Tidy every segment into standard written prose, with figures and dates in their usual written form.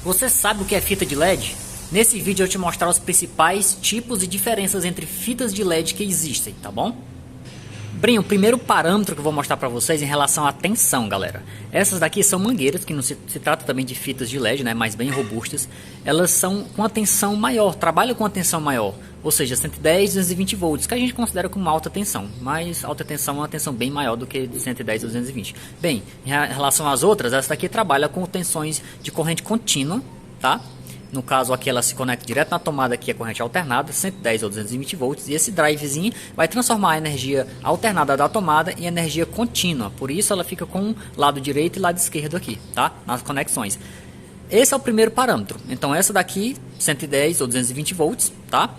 Você sabe o que é fita de LED? Nesse vídeo eu vou te mostrar os principais tipos e diferenças entre fitas de LED que existem, tá bom? Bem, o primeiro parâmetro que eu vou mostrar para vocês em relação à tensão, galera. Essas daqui são mangueiras, que não se trata também de fitas de LED, né, mas bem robustas. Elas são com a tensão maior, trabalham com a tensão maior, ou seja, 110 e 220 volts, que a gente considera como alta tensão. Mas alta tensão é uma tensão bem maior do que de 110 e 220. Bem, em relação às outras, essa daqui trabalha com tensões de corrente contínua, tá? No caso aqui ela se conecta direto na tomada, que é corrente alternada, 110 ou 220 volts, e esse drivezinho vai transformar a energia alternada da tomada em energia contínua. Por isso ela fica com lado direito e lado esquerdo aqui, tá? Nas conexões. Esse é o primeiro parâmetro. Então essa daqui 110 ou 220 volts, tá?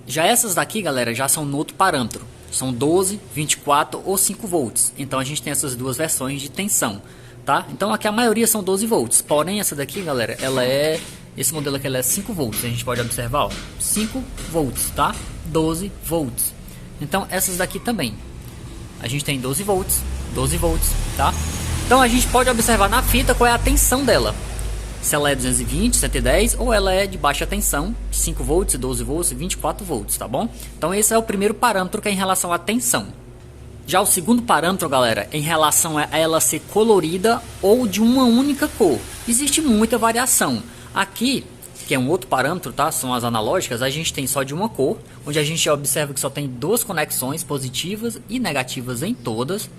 Já essas daqui, galera, já são no outro parâmetro. São 12, 24 ou 5 volts. Então a gente tem essas duas versões de tensão, tá? Então aqui a maioria são 12 volts. Porém essa daqui, galera, ela é... Esse modelo aqui ela é 5 volts, a gente pode observar, ó, 5 volts, tá? 12 volts. Então essas daqui também. A gente tem 12 volts, tá? Então a gente pode observar na fita qual é a tensão dela. Se ela é 220, 110 ou ela é de baixa tensão, 5 volts, 12 volts, 24 volts, tá bom? Então esse é o primeiro parâmetro que é em relação à tensão. Já o segundo parâmetro, galera, é em relação a ela ser colorida ou de uma única cor. Existe muita variação. Aqui, que é um outro parâmetro, tá? São as analógicas, a gente tem só de uma cor, onde a gente observa que só tem duas conexões positivas e negativas em todas,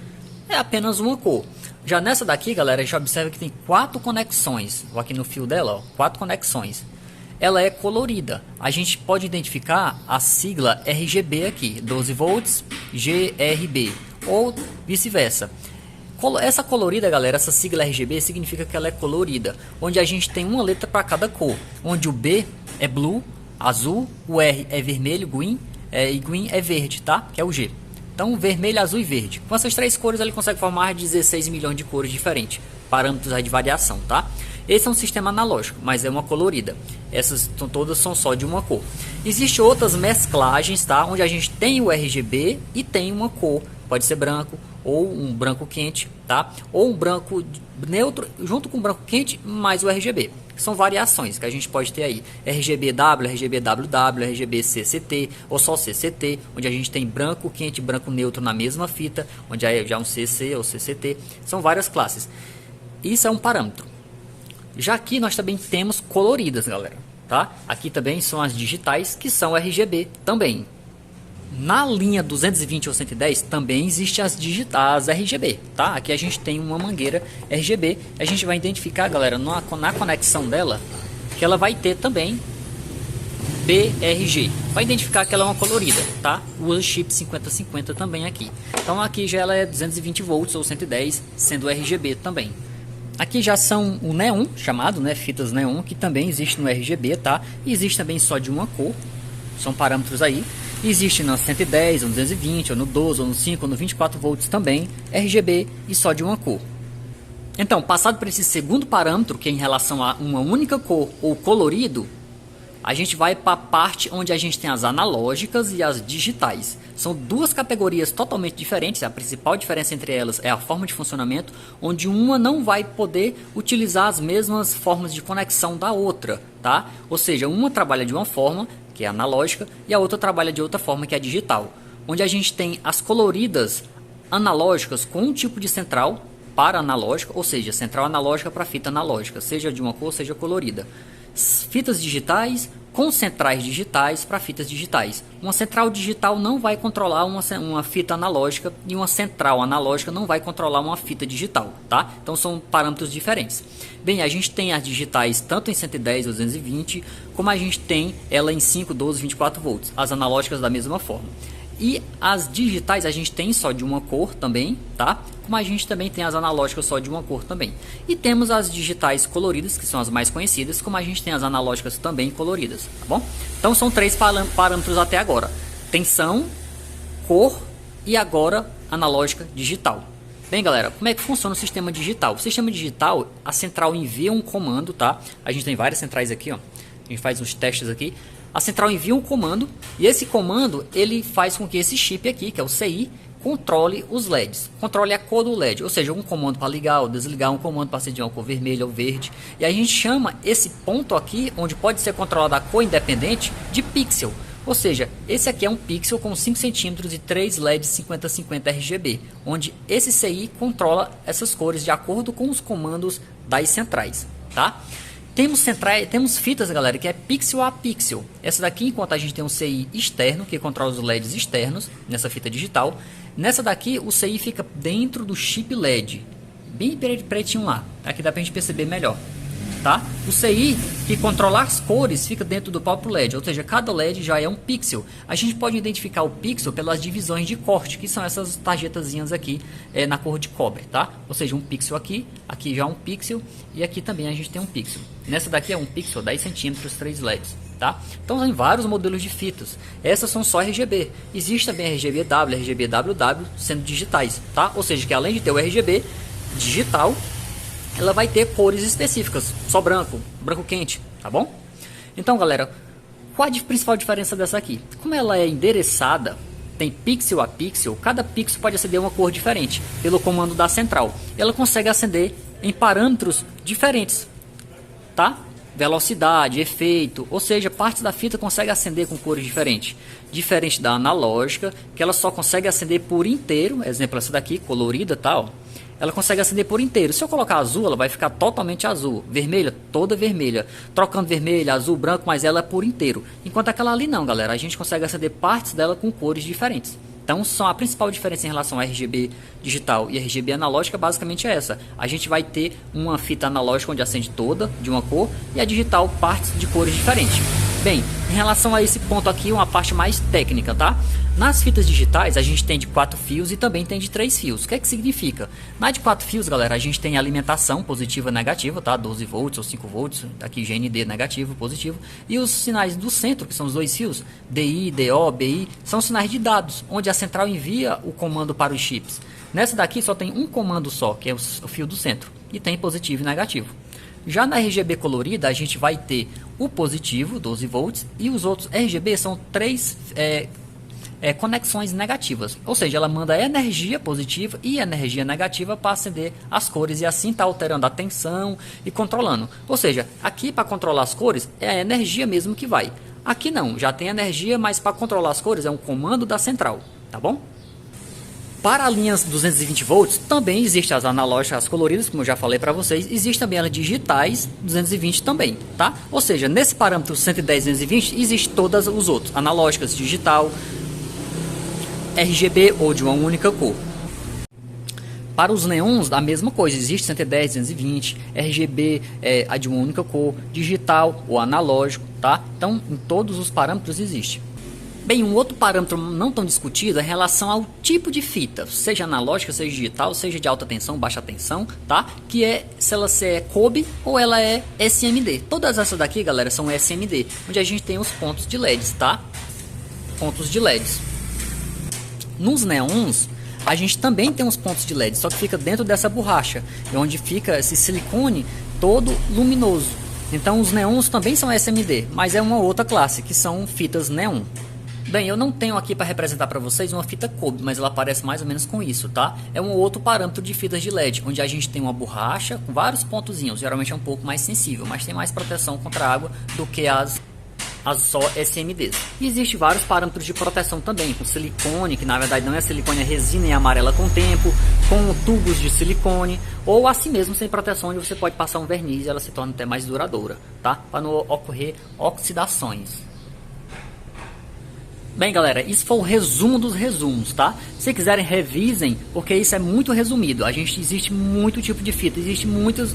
é apenas uma cor. Já nessa daqui, galera, a gente observa que tem 4 conexões, vou aqui no fio dela, ó, 4 conexões. Ela é colorida, a gente pode identificar a sigla RGB aqui, 12 volts GRB, ou vice-versa. Essa colorida, galera, essa sigla RGB significa que ela é colorida, onde a gente tem uma letra para cada cor, onde o B é blue, azul, o R é vermelho, green, e green é verde, tá? Que é o G. Então, vermelho, azul e verde. Com essas três cores, ele consegue formar 16 milhões de cores diferentes, parâmetros aí de variação, tá? Esse é um sistema analógico, mas é uma colorida. Essas todas são só de uma cor. Existem outras mesclagens, tá? Onde a gente tem o RGB e tem uma cor. Pode ser branco ou um branco quente, tá? Ou um branco neutro junto com um branco quente mais o RGB. São variações que a gente pode ter aí. RGBW, RGBWW, RGB-CCT ou só CCT, onde a gente tem branco quente e branco neutro na mesma fita, onde já é um CC ou CCT. São várias classes. Isso é um parâmetro. Já aqui nós também temos coloridas, galera, tá? Aqui também são as digitais, que são RGB também. Na linha 220 ou 110 também existe as digitais RGB, tá? Aqui a gente tem uma mangueira RGB. A gente vai identificar, galera, na conexão dela, que ela vai ter também BRG. Vai identificar que ela é uma colorida, tá? Usa chip 5050 também aqui. Então aqui já ela é 220 volts ou 110, sendo RGB também. Aqui já são o neon, chamado, né, fitas neon, que também existe no RGB, tá? E existe também só de uma cor. São parâmetros aí. Existe no 110, ou no 220, ou no 12, ou no 5, ou no 24 volts também, RGB e só de uma cor. Então, passado por esse segundo parâmetro, que é em relação a uma única cor ou colorido, a gente vai para a parte onde a gente tem as analógicas e as digitais. São duas categorias totalmente diferentes. A principal diferença entre elas é a forma de funcionamento, onde uma não vai poder utilizar as mesmas formas de conexão da outra, tá? Ou seja, uma trabalha de uma forma, que é analógica, e a outra trabalha de outra forma, que é digital. Onde a gente tem as coloridas analógicas com um tipo de central para analógica, ou seja, central analógica para fita analógica, seja de uma cor, seja colorida. Fitas digitais com centrais digitais para fitas digitais. Uma central digital não vai controlar uma fita analógica e uma central analógica não vai controlar uma fita digital, tá? Então são parâmetros diferentes. Bem, a gente tem as digitais tanto em 110 ou 220, como a gente tem ela em 5, 12, 24 volts. As analógicas da mesma forma. E as digitais a gente tem só de uma cor também, tá? Como a gente também tem as analógicas só de uma cor também. E temos as digitais coloridas, que são as mais conhecidas, como a gente tem as analógicas também coloridas, tá bom? Então são 3 parâmetros até agora. Tensão, cor e agora analógica digital. Bem, galera, como é que funciona o sistema digital? O sistema digital, a central envia um comando, tá? A gente tem várias centrais aqui, ó. A gente faz uns testes aqui. A central envia um comando e esse comando ele faz com que esse chip aqui, que é o CI, controle os LEDs, controle a cor do LED, ou seja, um comando para ligar ou desligar, um comando para acender uma cor vermelha ou verde. E a gente chama esse ponto aqui, onde pode ser controlada a cor independente, de pixel. Ou seja, esse aqui é um pixel com 5 centímetros e 3 LEDs 5050 RGB, onde esse CI controla essas cores de acordo com os comandos das centrais, tá? Temos fitas, galera, que é pixel a pixel. Essa daqui, enquanto a gente tem um CI externo, que controla os LEDs externos, nessa fita digital. Nessa daqui, o CI fica dentro do chip LED, bem pretinho lá. Aqui dá pra gente perceber melhor, tá? O CI, que controla as cores, fica dentro do próprio LED, ou seja, cada LED já é um pixel. A gente pode identificar o pixel pelas divisões de corte, que são essas tarjetazinhas aqui na cor de cobre, tá? Ou seja, um pixel aqui, aqui já um pixel, e aqui também a gente tem um pixel. Nessa daqui é um pixel, 10 centímetros, 3 LEDs, tá? Então tem vários modelos de fitas. Essas são só RGB. Existe também RGBW, RGBWW, sendo digitais, tá? Ou seja, que além de ter o RGB digital, ela vai ter cores específicas, só branco, branco quente, tá bom? Então, galera, qual a principal diferença dessa aqui? Como ela é endereçada, tem pixel a pixel, cada pixel pode acender uma cor diferente pelo comando da central. Ela consegue acender em parâmetros diferentes, tá? Velocidade, efeito, ou seja, partes da fita consegue acender com cores diferentes. Diferente da analógica, que ela só consegue acender por inteiro, exemplo essa daqui, colorida, tal. Ela consegue acender por inteiro. Se eu colocar azul, ela vai ficar totalmente azul. Vermelha, toda vermelha. Trocando vermelho, azul, branco, mas ela é por inteiro. Enquanto aquela ali não, galera. A gente consegue acender partes dela com cores diferentes. Então, a principal diferença em relação a RGB digital e RGB analógica basicamente é essa. A gente vai ter uma fita analógica onde acende toda de uma cor e a digital partes de cores diferentes. Bem, em relação a esse ponto aqui, uma parte mais técnica, tá? Nas fitas digitais a gente tem de 4 fios e também tem de 3 fios. O que é que significa? Na de 4 fios, galera, a gente tem alimentação positiva e negativa, tá? 12 volts ou 5 volts, aqui GND negativo, positivo. E os sinais do centro, que são os 2 fios, DI, DO, BI, são sinais de dados, onde a central envia o comando para os chips. Nessa daqui só tem um comando só, que é o fio do centro, e tem positivo e negativo. Já na RGB colorida a gente vai ter o positivo, 12 volts, e os outros RGB são 3 conexões negativas, ou seja, ela manda energia positiva e energia negativa para acender as cores e assim está alterando a tensão e controlando. Ou seja, aqui para controlar as cores é a energia mesmo que vai. Aqui não, já tem energia, mas para controlar as cores é um comando da central, tá bom? Para linhas 220 volts também existem as analógicas, as coloridas, como eu já falei para vocês. Existem também as digitais 220 também, tá? Ou seja, nesse parâmetro 110 220 existe todas os outros, analógicas, digital, RGB ou de uma única cor. Para os neons, a mesma coisa, existe 110, 220, RGB a de uma única cor, digital ou analógico, tá? Então, em todos os parâmetros existe. Bem, um outro parâmetro não tão discutido é em relação ao tipo de fita, seja analógica, seja digital, seja de alta tensão, baixa tensão, tá? Que é se ela é COB ou ela é SMD. Todas essas daqui, galera, são SMD, onde a gente tem os pontos de LEDs, tá? Pontos de LEDs. Nos neons, a gente também tem uns pontos de LED, só que fica dentro dessa borracha, onde fica esse silicone todo luminoso. Então os neons também são SMD, mas é uma outra classe, que são fitas neon. Bem, eu não tenho aqui para representar para vocês uma fita COB, mas ela parece mais ou menos com isso, tá? É um outro parâmetro de fitas de LED, onde a gente tem uma borracha com vários pontozinhos, geralmente é um pouco mais sensível, mas tem mais proteção contra a água do que as só SMDs. E existem vários parâmetros de proteção também, com silicone, que na verdade não é silicone, é resina e amarela com o tempo, com tubos de silicone, ou assim mesmo sem proteção, onde você pode passar um verniz e ela se torna até mais duradoura, tá? Para não ocorrer oxidações. Bem, galera, isso foi o resumo dos resumos, tá? Se quiserem, revisem, porque isso é muito resumido. Existe muito tipo de fita, existe muitas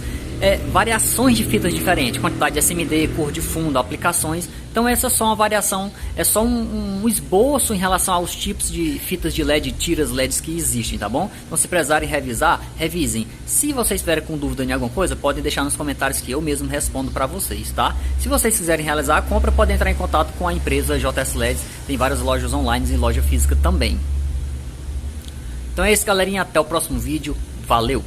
variações de fitas diferentes, quantidade de SMD, cor de fundo, aplicações. Então essa é só uma variação, é só um esboço em relação aos tipos de fitas de LED, tiras LEDs que existem, tá bom? Então se precisarem revisar, revisem. Se vocês estiverem com dúvida em alguma coisa, podem deixar nos comentários que eu mesmo respondo para vocês, tá? Se vocês quiserem realizar a compra, podem entrar em contato com a empresa JS LEDs, tem várias lojas online e loja física também. Então é isso, galerinha, até o próximo vídeo, valeu!